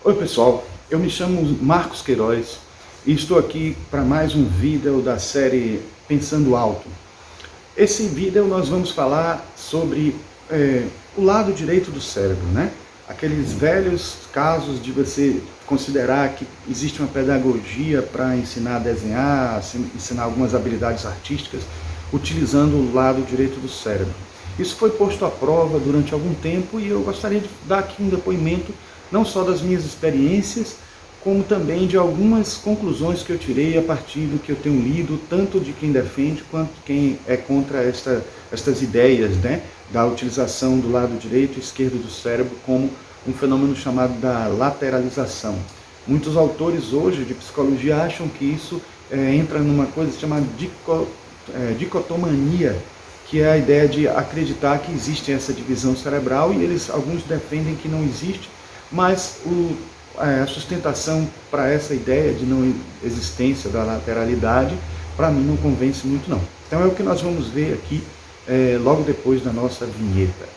Oi pessoal, eu me chamo Marcos Queiroz e estou aqui para mais um vídeo da série Pensando Alto. Esse vídeo nós vamos falar sobre o lado direito do cérebro, né? Aqueles velhos casos de você considerar que existe uma pedagogia para ensinar a desenhar, ensinar algumas habilidades artísticas, utilizando o lado direito do cérebro. Isso foi posto à prova durante algum tempo e eu gostaria de dar aqui um depoimento não só das minhas experiências, como também de algumas conclusões que eu tirei a partir do que eu tenho lido, tanto de quem defende quanto quem é contra estas ideias, né, da utilização do lado direito e esquerdo do cérebro como um fenômeno chamado da lateralização. Muitos autores hoje de psicologia acham que isso entra numa coisa chamada dicotomania, que é a ideia de acreditar que existe essa divisão cerebral, e alguns defendem que não existe, mas a sustentação para essa ideia de não existência da lateralidade, para mim não convence muito não. Então é o que nós vamos ver aqui logo depois da nossa vinheta.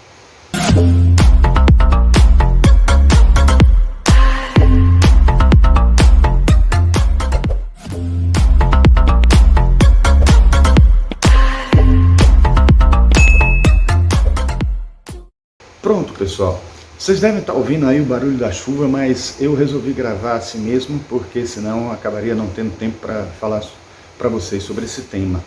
Pronto, pessoal. Vocês devem estar ouvindo aí o barulho da chuva, mas eu resolvi gravar assim mesmo, porque senão acabaria não tendo tempo para falar para vocês sobre esse tema.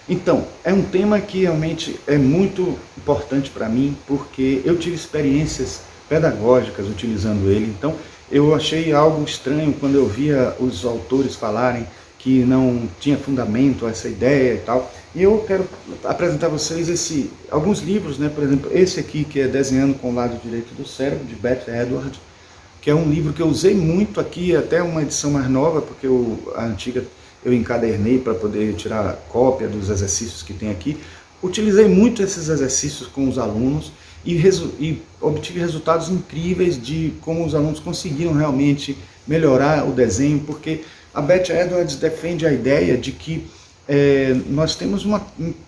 Então, é um tema que realmente é muito importante para mim, porque eu tive experiências pedagógicas utilizando ele. Então, eu achei algo estranho quando eu via os autores falarem que não tinha fundamento essa ideia e tal. E eu quero apresentar a vocês alguns livros, né? Por exemplo, esse aqui que é Desenhando com o Lado Direito do Cérebro, de Beth Edwards, que é um livro que eu usei muito aqui, até uma edição mais nova, porque a antiga eu encadernei para poder tirar cópia dos exercícios que tem aqui. Utilizei muito esses exercícios com os alunos e obtive resultados incríveis de como os alunos conseguiram realmente melhorar o desenho, porque a Beth Edwards defende a ideia de que nós temos uma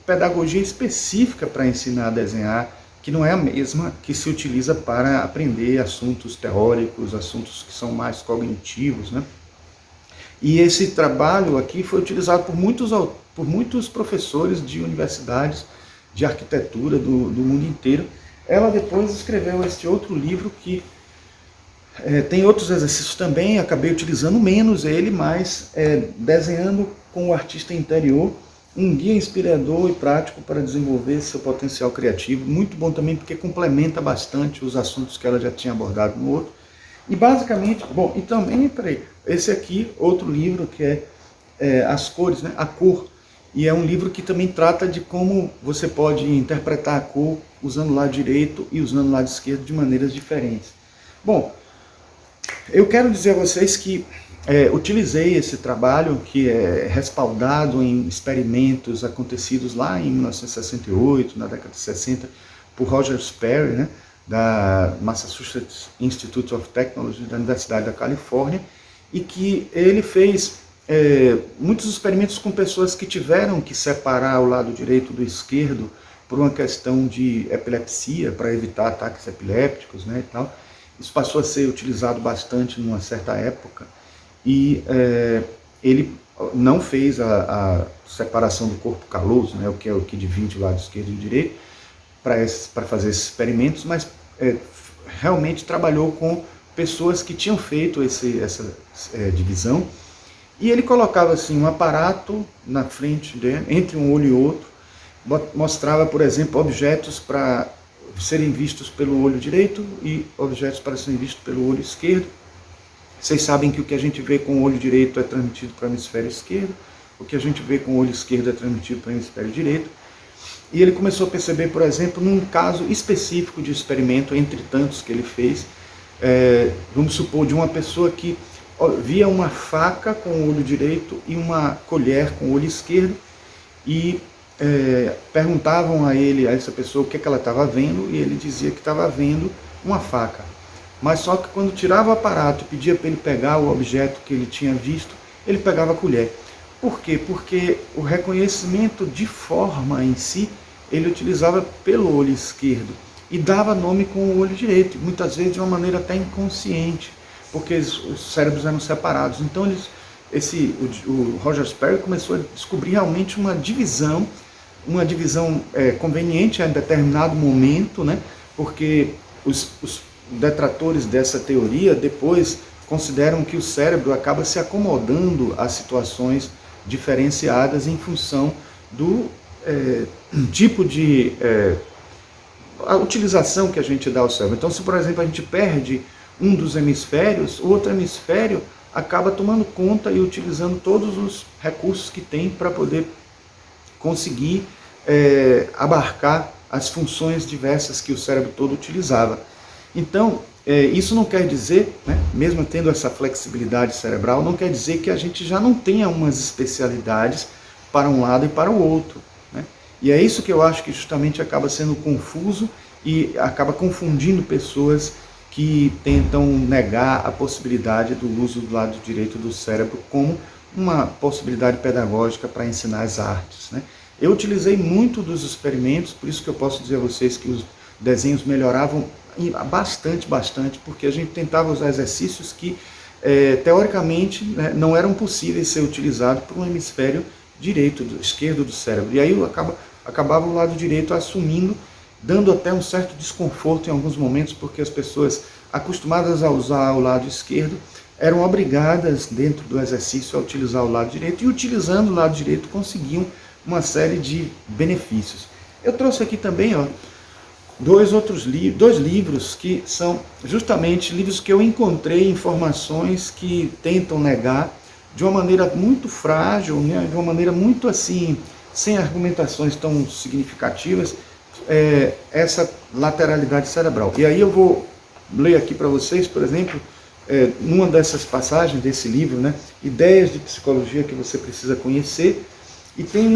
pedagogia específica para ensinar a desenhar, que não é a mesma que se utiliza para aprender assuntos teóricos, assuntos que são mais cognitivos, né? E esse trabalho aqui foi utilizado por muitos professores de universidades de arquitetura do mundo inteiro. Ela depois escreveu este outro livro que tem outros exercícios também, acabei utilizando menos ele, mas desenhando com o artista interior, um guia inspirador e prático para desenvolver seu potencial criativo, muito bom também porque complementa bastante os assuntos que ela já tinha abordado no outro. E basicamente, bom, e também, esse aqui, outro livro que é As Cores, né, a cor, e é um livro que também trata de como você pode interpretar a cor usando o lado direito e usando o lado esquerdo de maneiras diferentes. Bom, eu quero dizer a vocês que utilizei esse trabalho, que é respaldado em experimentos acontecidos lá em 1968, na década de 60, por Roger Sperry, né, da Massachusetts Institute of Technology, da Universidade da Califórnia, e que ele fez muitos experimentos com pessoas que tiveram que separar o lado direito do esquerdo por uma questão de epilepsia, para evitar ataques epilépticos, né, e tal. Isso passou a ser utilizado bastante numa certa época, e ele não fez a separação do corpo caloso, né, o que divide o lado esquerdo e o direito, para fazer esses experimentos, mas realmente trabalhou com pessoas que tinham feito essa divisão, e ele colocava assim, um aparato na frente dele, entre um olho e outro, mostrava, por exemplo, objetos para serem vistos pelo olho direito e objetos para serem vistos pelo olho esquerdo. Vocês sabem que o que a gente vê com o olho direito é transmitido para o hemisfério esquerdo, o que a gente vê com o olho esquerdo é transmitido para o hemisfério direito. E ele começou a perceber, por exemplo, num caso específico de experimento, entre tantos que ele fez, vamos supor, de uma pessoa que via uma faca com o olho direito e uma colher com o olho esquerdo, e perguntavam a essa pessoa o que ela estava vendo, e ele dizia que estava vendo uma faca. Mas só que quando tirava o aparato e pedia para ele pegar o objeto que ele tinha visto, ele pegava a colher. Por quê? Porque o reconhecimento de forma em si, ele utilizava pelo olho esquerdo e dava nome com o olho direito, muitas vezes de uma maneira até inconsciente. porque os cérebros eram separados. Então o Roger Sperry começou a descobrir realmente uma divisão conveniente em determinado momento, né? Porque os detratores dessa teoria depois consideram que o cérebro acaba se acomodando a situações diferenciadas em função do tipo de a utilização que a gente dá ao cérebro. Então, se por exemplo a gente perde um dos hemisférios, o outro hemisfério acaba tomando conta e utilizando todos os recursos que tem para poder conseguir abarcar as funções diversas que o cérebro todo utilizava. Então, isso não quer dizer, né, mesmo tendo essa flexibilidade cerebral, não quer dizer que a gente já não tenha umas especialidades para um lado e para o outro, né? E é isso que eu acho que justamente acaba sendo confuso e acaba confundindo pessoas que tentam negar a possibilidade do uso do lado direito do cérebro como uma possibilidade pedagógica para ensinar as artes, né? Eu utilizei muito dos experimentos, por isso que eu posso dizer a vocês que os desenhos melhoravam bastante, porque a gente tentava usar exercícios que, teoricamente, né, não eram possíveis ser utilizados por um hemisfério esquerdo do cérebro. E aí acabava o lado direito assumindo, dando até um certo desconforto em alguns momentos, porque as pessoas acostumadas a usar o lado esquerdo eram obrigadas, dentro do exercício, a utilizar o lado direito, e utilizando o lado direito conseguiam uma série de benefícios. Eu trouxe aqui também dois livros que são justamente livros que eu encontrei informações que tentam negar de uma maneira muito frágil, né, de uma maneira muito assim, sem argumentações tão significativas, essa lateralidade cerebral. E aí eu vou ler aqui para vocês, por exemplo, numa dessas passagens desse livro, né, Ideias de Psicologia que você precisa conhecer, e tem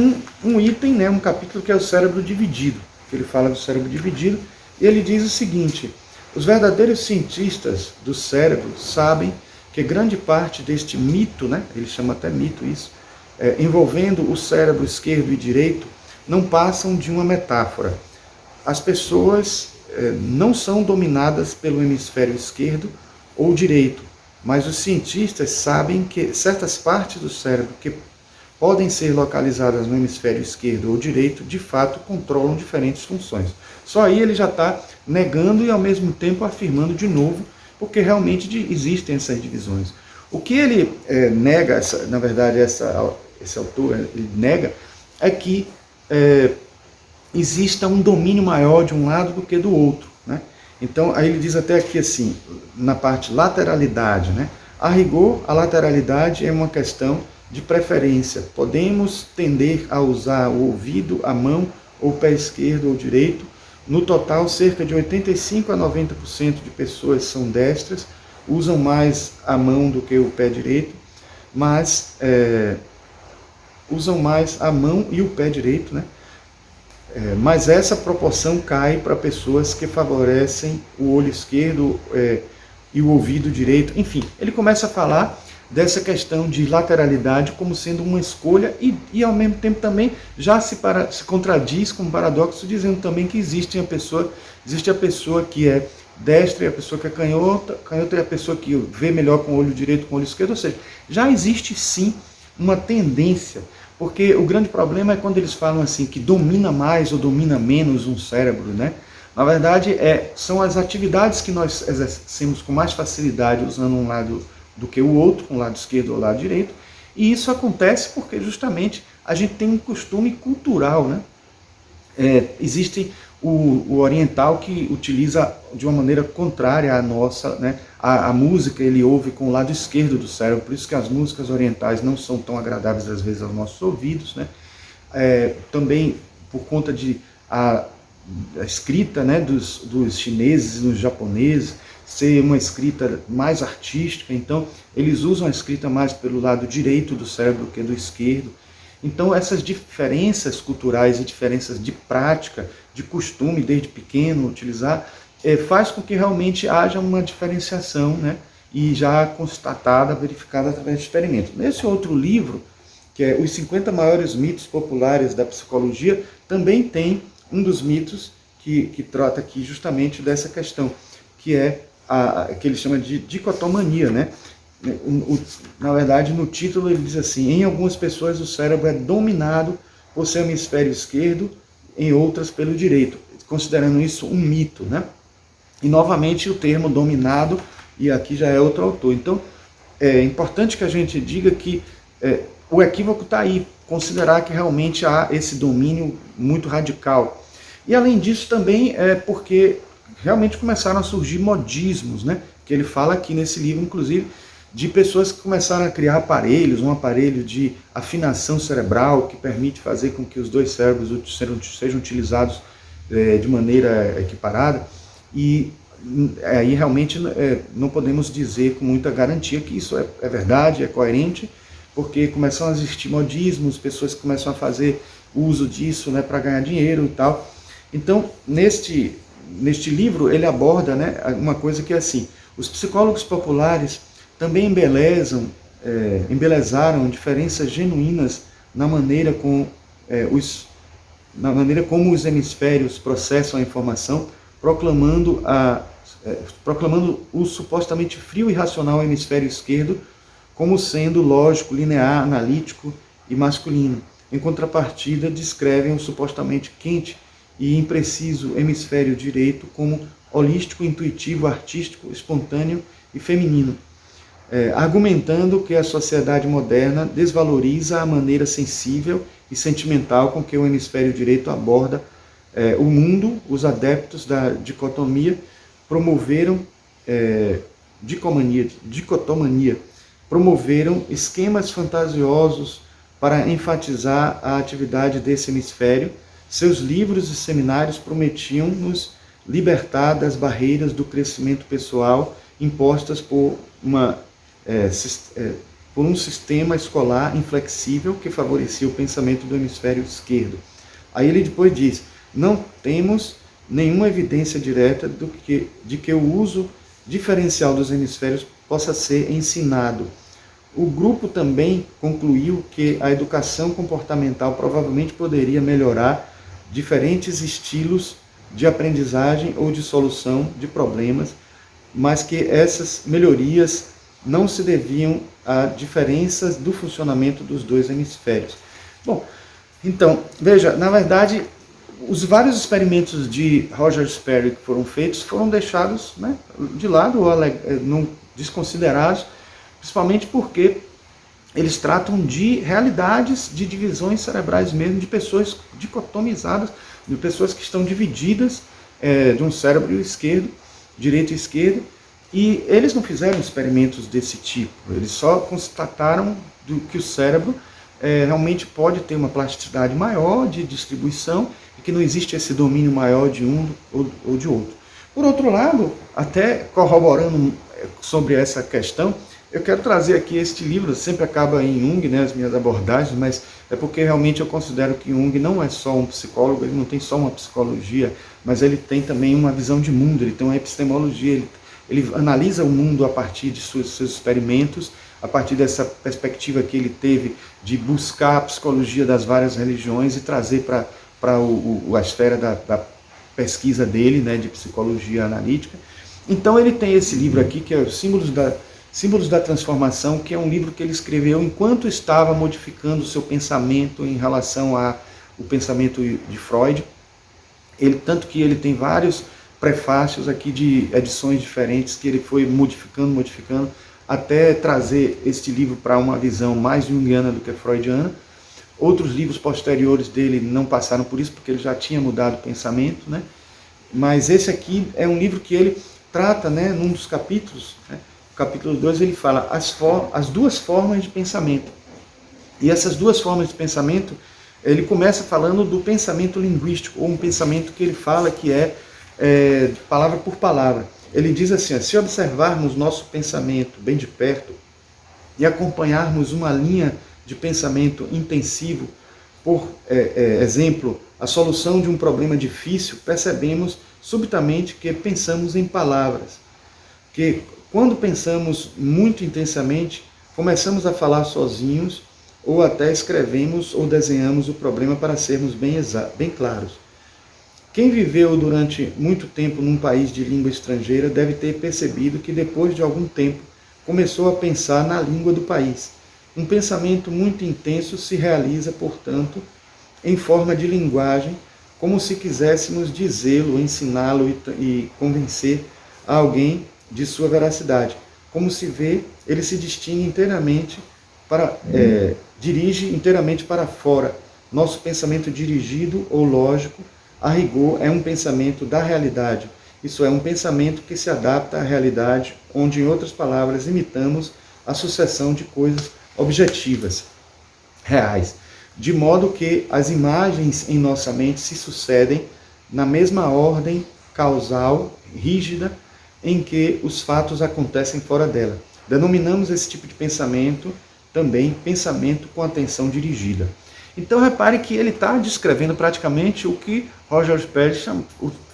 um item, né, um capítulo que é o cérebro dividido, que ele fala do cérebro dividido, e ele diz o seguinte: os verdadeiros cientistas do cérebro sabem que grande parte deste mito, né, ele chama até mito isso, envolvendo o cérebro esquerdo e direito, não passam de uma metáfora. As pessoas não são dominadas pelo hemisfério esquerdo ou direito, mas os cientistas sabem que certas partes do cérebro que podem ser localizadas no hemisfério esquerdo ou direito, de fato controlam diferentes funções. Só aí ele já está negando e ao mesmo tempo afirmando de novo, porque realmente existem essas divisões. O que ele nega, na verdade esse autor ele nega, é que exista um domínio maior de um lado do que do outro, né? Então aí ele diz até aqui assim, na parte lateralidade, né? A rigor, a lateralidade é uma questão de preferência. Podemos tender a usar o ouvido, a mão, ou o pé esquerdo ou direito. No total, cerca de 85 a 90% de pessoas são destras, usam mais a mão do que o pé direito, mas usam mais a mão e o pé direito, né? Mas essa proporção cai para pessoas que favorecem o olho esquerdo e o ouvido direito. Enfim, ele começa a falar dessa questão de lateralidade como sendo uma escolha e ao mesmo tempo também já se contradiz com um paradoxo, dizendo também que existe a pessoa que é destra e a pessoa que é canhota e a pessoa que vê melhor com o olho direito com o olho esquerdo. Ou seja, já existe sim uma tendência, porque o grande problema é quando eles falam assim que domina mais ou domina menos um cérebro, né? Na verdade, são as atividades que nós exercemos com mais facilidade usando um lado do que o outro, um lado esquerdo ou lado direito, e isso acontece porque justamente a gente tem um costume cultural, né? Existe o oriental que utiliza de uma maneira contrária à nossa, né? A música ele ouve com o lado esquerdo do cérebro, por isso que as músicas orientais não são tão agradáveis às vezes aos nossos ouvidos, né? Também por conta de a escrita, né, dos chineses e dos japoneses ser uma escrita mais artística, então eles usam a escrita mais pelo lado direito do cérebro que do esquerdo. Então essas diferenças culturais e diferenças de prática, de costume desde pequeno utilizar, faz com que realmente haja uma diferenciação, né, e já constatada, verificada através de experimentos. Nesse outro livro, que é Os 50 Maiores Mitos Populares da Psicologia, também tem um dos mitos que trata aqui justamente dessa questão, que é que ele chama de dicotomania, né? Na verdade, no título ele diz assim: em algumas pessoas o cérebro é dominado por seu hemisfério esquerdo, em outras pelo direito, considerando isso um mito, né? E novamente o termo dominado, e aqui já é outro autor. Então, é importante que a gente diga que o equívoco está aí, considerar que realmente há esse domínio muito radical. E além disso também é porque realmente começaram a surgir modismos, né? Que ele fala aqui nesse livro, inclusive, de pessoas que começaram a criar aparelhos, um aparelho de afinação cerebral que permite fazer com que os dois cérebros sejam utilizados de maneira equiparada. E aí realmente não podemos dizer com muita garantia que isso é verdade, é coerente, porque começam a existir modismos, pessoas que começam a fazer uso disso, né, para ganhar dinheiro e tal. Então, neste livro, ele aborda, né, uma coisa que é assim: os psicólogos populares também embelezaram diferenças genuínas na maneira como os hemisférios processam a informação, proclamando o supostamente frio e racional hemisfério esquerdo como sendo lógico, linear, analítico e masculino. Em contrapartida, descrevem o supostamente quente e impreciso hemisfério direito como holístico, intuitivo, artístico, espontâneo e feminino, argumentando que a sociedade moderna desvaloriza a maneira sensível e sentimental com que o hemisfério direito aborda o mundo. Os adeptos da dicotomia promoveram esquemas fantasiosos para enfatizar a atividade desse hemisfério. Seus livros e seminários prometiam nos libertar das barreiras do crescimento pessoal impostas por um sistema escolar inflexível que favorecia o pensamento do hemisfério esquerdo. Aí ele depois diz: não temos nenhuma evidência direta de que o uso diferencial dos hemisférios possa ser ensinado. O grupo também concluiu que a educação comportamental provavelmente poderia melhorar diferentes estilos de aprendizagem ou de solução de problemas, mas que essas melhorias não se deviam a diferenças do funcionamento dos dois hemisférios. Bom, então, veja, na verdade, os vários experimentos de Roger Sperry que foram feitos foram deixados, né, de lado ou não desconsiderados, principalmente porque eles tratam de realidades de divisões cerebrais mesmo, de pessoas dicotomizadas, de pessoas que estão divididas de um cérebro esquerdo, direito e esquerdo, e eles não fizeram experimentos desse tipo, eles só constataram que o cérebro realmente pode ter uma plasticidade maior de distribuição e que não existe esse domínio maior de um ou de outro. Por outro lado, até corroborando sobre essa questão, eu quero trazer aqui este livro. Sempre acaba em Jung, né, as minhas abordagens, mas é porque realmente eu considero que Jung não é só um psicólogo, ele não tem só uma psicologia, mas ele tem também uma visão de mundo, ele tem uma epistemologia, ele analisa o mundo a partir de seus experimentos, a partir dessa perspectiva que ele teve de buscar a psicologia das várias religiões e trazer para a esfera da pesquisa dele, né, de psicologia analítica. Então ele tem esse livro aqui, que é o Símbolos da Transformação, que é um livro que ele escreveu enquanto estava modificando o seu pensamento em relação ao pensamento de Freud. Tanto que ele tem vários prefácios aqui de edições diferentes que ele foi modificando, até trazer este livro para uma visão mais junguiana do que freudiana. Outros livros posteriores dele não passaram por isso, porque ele já tinha mudado o pensamento, né? Mas esse aqui é um livro que ele trata, né, num dos capítulos, né? Capítulo 2, ele fala as duas formas de pensamento. E essas duas formas de pensamento, ele começa falando do pensamento linguístico, ou um pensamento que ele fala que é palavra por palavra. Ele diz assim: se observarmos nosso pensamento bem de perto e acompanharmos uma linha de pensamento intensivo, por exemplo, a solução de um problema difícil, percebemos subitamente que pensamos em palavras. Que quando pensamos muito intensamente, começamos a falar sozinhos, ou até escrevemos ou desenhamos o problema para sermos bem claros. Quem viveu durante muito tempo num país de língua estrangeira deve ter percebido que depois de algum tempo começou a pensar na língua do país. Um pensamento muito intenso se realiza, portanto, em forma de linguagem, como se quiséssemos dizê-lo, ensiná-lo e convencer a alguém de sua veracidade. Como se vê, ele se destina inteiramente dirige inteiramente para fora. Nosso pensamento dirigido ou lógico, a rigor, é um pensamento da realidade. Isso é um pensamento que se adapta à realidade, onde, em outras palavras, imitamos a sucessão de coisas objetivas, reais, de modo que as imagens em nossa mente se sucedem na mesma ordem causal, rígida, em que os fatos acontecem fora dela. Denominamos esse tipo de pensamento também pensamento com atenção dirigida. Então repare que ele está descrevendo praticamente o que Roger Spence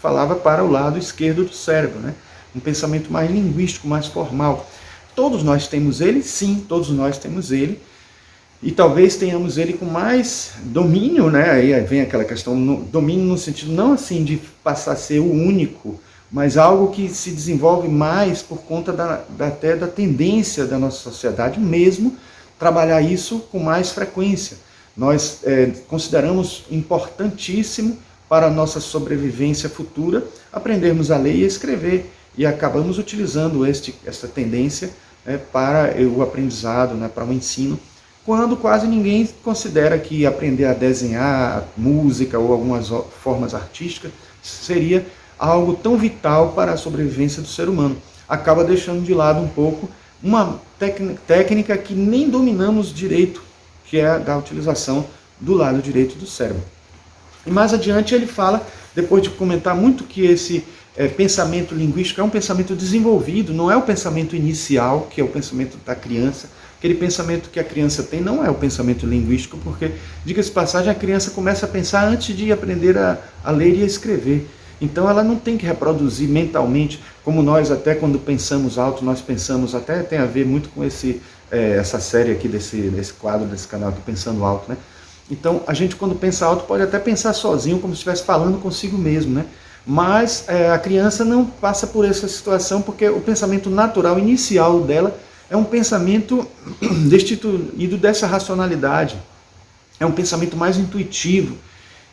falava para o lado esquerdo do cérebro, né? Um pensamento mais linguístico, mais formal. Todos nós temos ele? Sim, todos nós temos ele. E talvez tenhamos ele com mais domínio, né? Aí vem aquela questão, domínio no sentido não assim de passar a ser o único, mas algo que se desenvolve mais por conta até da tendência da nossa sociedade mesmo, trabalhar isso com mais frequência. Nós consideramos importantíssimo para a nossa sobrevivência futura aprendermos a ler e a escrever, e acabamos utilizando essa tendência para o aprendizado, para o ensino, quando quase ninguém considera que aprender a desenhar, música ou algumas formas artísticas seria algo tão vital para a sobrevivência do ser humano. Acaba deixando de lado um pouco uma técnica que nem dominamos direito, que é a da utilização do lado direito do cérebro. E mais adiante ele fala, depois de comentar muito que esse pensamento linguístico é um pensamento desenvolvido, não é o pensamento inicial, que é o pensamento da criança. Aquele pensamento que a criança tem não é o pensamento linguístico, porque, diga-se de passagem, a criança começa a pensar antes de aprender a ler e a escrever. Então ela não tem que reproduzir mentalmente, como nós até quando pensamos alto, nós pensamos, até tem a ver muito com essa série aqui, desse quadro, desse canal aqui, Pensando Alto, né? Então a gente quando pensa alto pode até pensar sozinho, como se estivesse falando consigo mesmo, né? Mas a criança não passa por essa situação, porque o pensamento natural, inicial dela, é um pensamento destituído dessa racionalidade, é um pensamento mais intuitivo.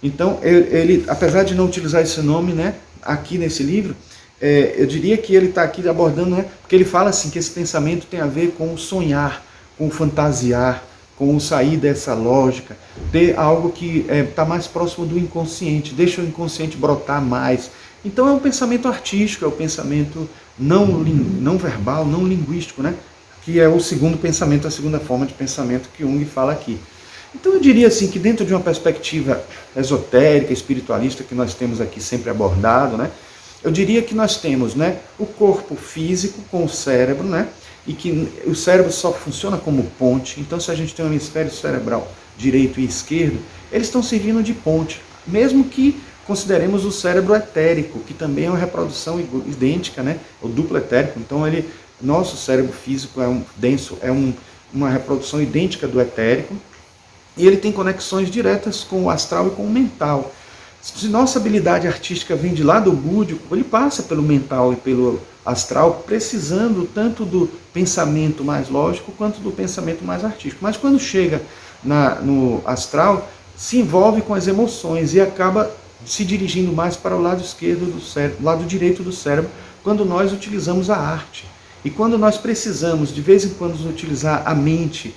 Então, ele, apesar de não utilizar esse nome, né, aqui nesse livro, eu diria que ele está aqui abordando, né, porque ele fala assim, que esse pensamento tem a ver com o sonhar, com o fantasiar, com o sair dessa lógica, ter algo que está mais próximo do inconsciente, deixa o inconsciente brotar mais. Então é um pensamento artístico, é um pensamento não verbal, não linguístico, né, que é o segundo pensamento, a segunda forma de pensamento que Jung fala aqui. Então eu diria assim que dentro de uma perspectiva esotérica, espiritualista que nós temos aqui sempre abordado, né, eu diria que nós temos, né, o corpo físico com o cérebro, né, e que o cérebro só funciona como ponte. Então se a gente tem um hemisfério cerebral direito e esquerdo, eles estão servindo de ponte, mesmo que consideremos o cérebro etérico, que também é uma reprodução idêntica, né, o duplo etérico. Então nosso cérebro físico é denso, uma reprodução idêntica do etérico, e ele tem conexões diretas com o astral e com o mental. Se nossa habilidade artística vem de lá do búdico, ele passa pelo mental e pelo astral, precisando tanto do pensamento mais lógico quanto do pensamento mais artístico. Mas quando chega no astral, se envolve com as emoções e acaba se dirigindo mais para o lado esquerdo do cérebro, lado direito do cérebro, quando nós utilizamos a arte. E quando nós precisamos, de vez em quando, utilizar a mente,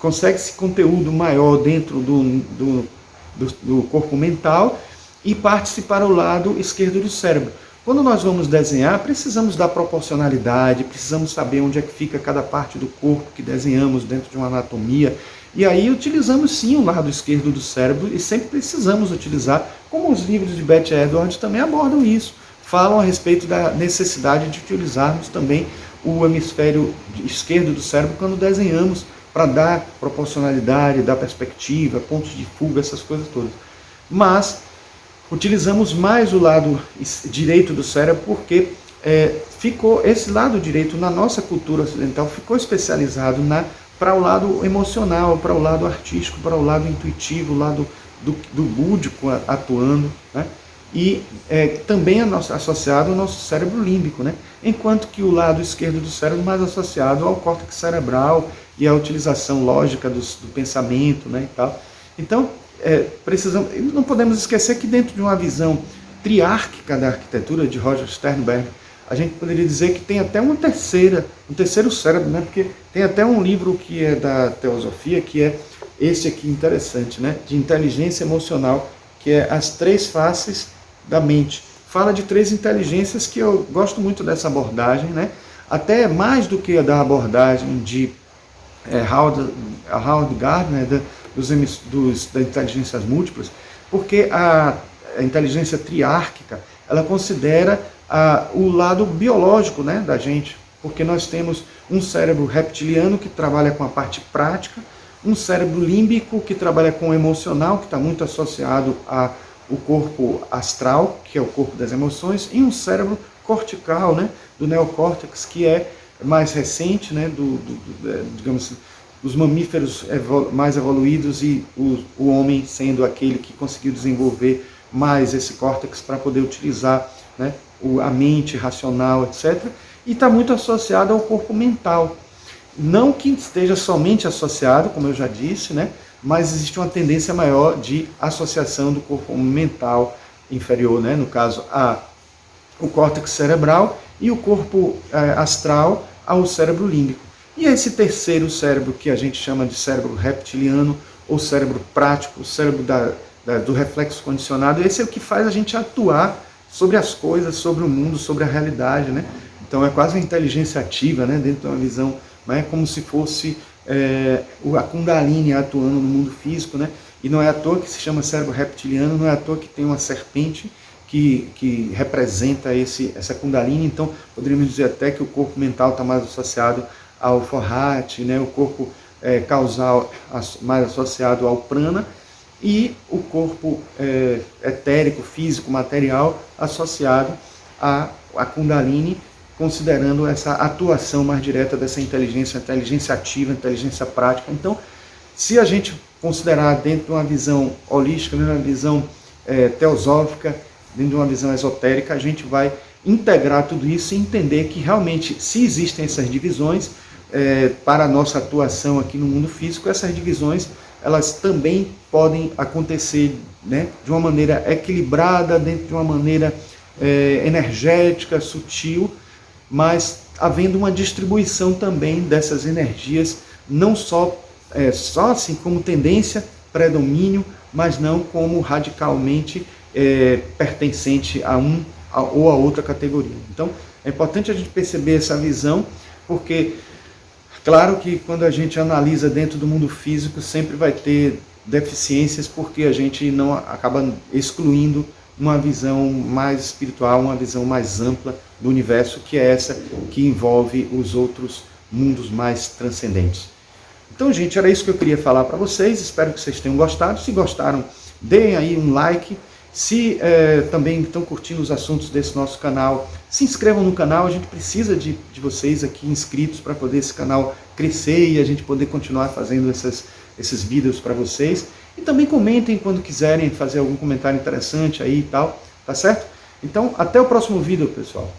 consegue-se conteúdo maior dentro do corpo mental e parte-se para o lado esquerdo do cérebro. Quando nós vamos desenhar, precisamos da proporcionalidade, precisamos saber onde é que fica cada parte do corpo que desenhamos dentro de uma anatomia. E aí utilizamos sim o lado esquerdo do cérebro e sempre precisamos utilizar, como os livros de Beth Edwards também abordam isso. Falam a respeito da necessidade de utilizarmos também o hemisfério esquerdo do cérebro quando desenhamos, para dar proporcionalidade, dar perspectiva, pontos de fuga, essas coisas todas. Mas utilizamos mais o lado direito do cérebro porque ficou esse lado direito na nossa cultura ocidental, ficou especializado para o lado emocional, para o lado artístico, para o lado intuitivo, o lado do búdico atuando, né? E também associado ao nosso cérebro límbico, né? Enquanto que o lado esquerdo do cérebro mais associado ao córtex cerebral e à utilização lógica do pensamento, né, e tal. Então, não podemos esquecer que dentro de uma visão triárquica da arquitetura de Roger Sternberg, a gente poderia dizer que tem até um terceiro cérebro, né? Porque tem até um livro que é da teosofia, que é esse aqui interessante, né? De inteligência emocional, que é As Três Faces da Mente. Fala de três inteligências que eu gosto muito dessa abordagem, né? Até mais do que a da abordagem de Howard Gardner, das inteligências múltiplas, porque a inteligência triárquica, ela considera o lado biológico, né, da gente, porque nós temos um cérebro reptiliano que trabalha com a parte prática, um cérebro límbico que trabalha com o emocional, que está muito associado ao corpo astral, que é o corpo das emoções, e um cérebro cortical, né, do neocórtex, que é mais recente, né, digamos assim, dos mamíferos mais evoluídos, e o homem sendo aquele que conseguiu desenvolver mais esse córtex para poder utilizar, né, a mente racional, etc. E está muito associado ao corpo mental. Não que esteja somente associado, como eu já disse, né, mas existe uma tendência maior de associação do corpo mental inferior, né, no caso, o córtex cerebral, e o corpo astral ao cérebro límbico. E esse terceiro cérebro, que a gente chama de cérebro reptiliano, ou cérebro prático, o cérebro do reflexo condicionado, esse é o que faz a gente atuar sobre as coisas, sobre o mundo, sobre a realidade, né? Então é quase uma inteligência ativa, né? Dentro de uma visão, né? Como se fosse a Kundalini atuando no mundo físico, né? E não é à toa que se chama cérebro reptiliano, não é à toa que tem uma serpente que representa essa Kundalini. Então poderíamos dizer até que o corpo mental está mais associado ao Forhat, né? O corpo causal mais associado ao Prana, e o corpo etérico, físico, material, associado à Kundalini, considerando essa atuação mais direta dessa inteligência ativa, inteligência prática. Então, se a gente considerar dentro de uma visão holística, dentro de uma visão teosófica, dentro de uma visão esotérica, a gente vai integrar tudo isso e entender que realmente, se existem essas divisões, para a nossa atuação aqui no mundo físico, essas divisões elas também podem acontecer, né, de uma maneira equilibrada, dentro de uma maneira energética, sutil, mas havendo uma distribuição também dessas energias, não só assim como tendência, predomínio, mas não como radicalmente pertencente a ou a outra categoria. Então, é importante a gente perceber essa visão, porque claro que quando a gente analisa dentro do mundo físico, sempre vai ter deficiências, porque a gente não acaba excluindo uma visão mais espiritual, uma visão mais ampla do universo, que é essa que envolve os outros mundos mais transcendentes. Então, gente, era isso que eu queria falar para vocês. Espero que vocês tenham gostado. Se gostaram, deem aí um like. Se também estão curtindo os assuntos desse nosso canal, se inscrevam no canal. A gente precisa de vocês aqui inscritos para poder esse canal crescer e a gente poder continuar fazendo esses vídeos para vocês. E também comentem quando quiserem fazer algum comentário interessante aí e tal, tá certo? Então, até o próximo vídeo, pessoal.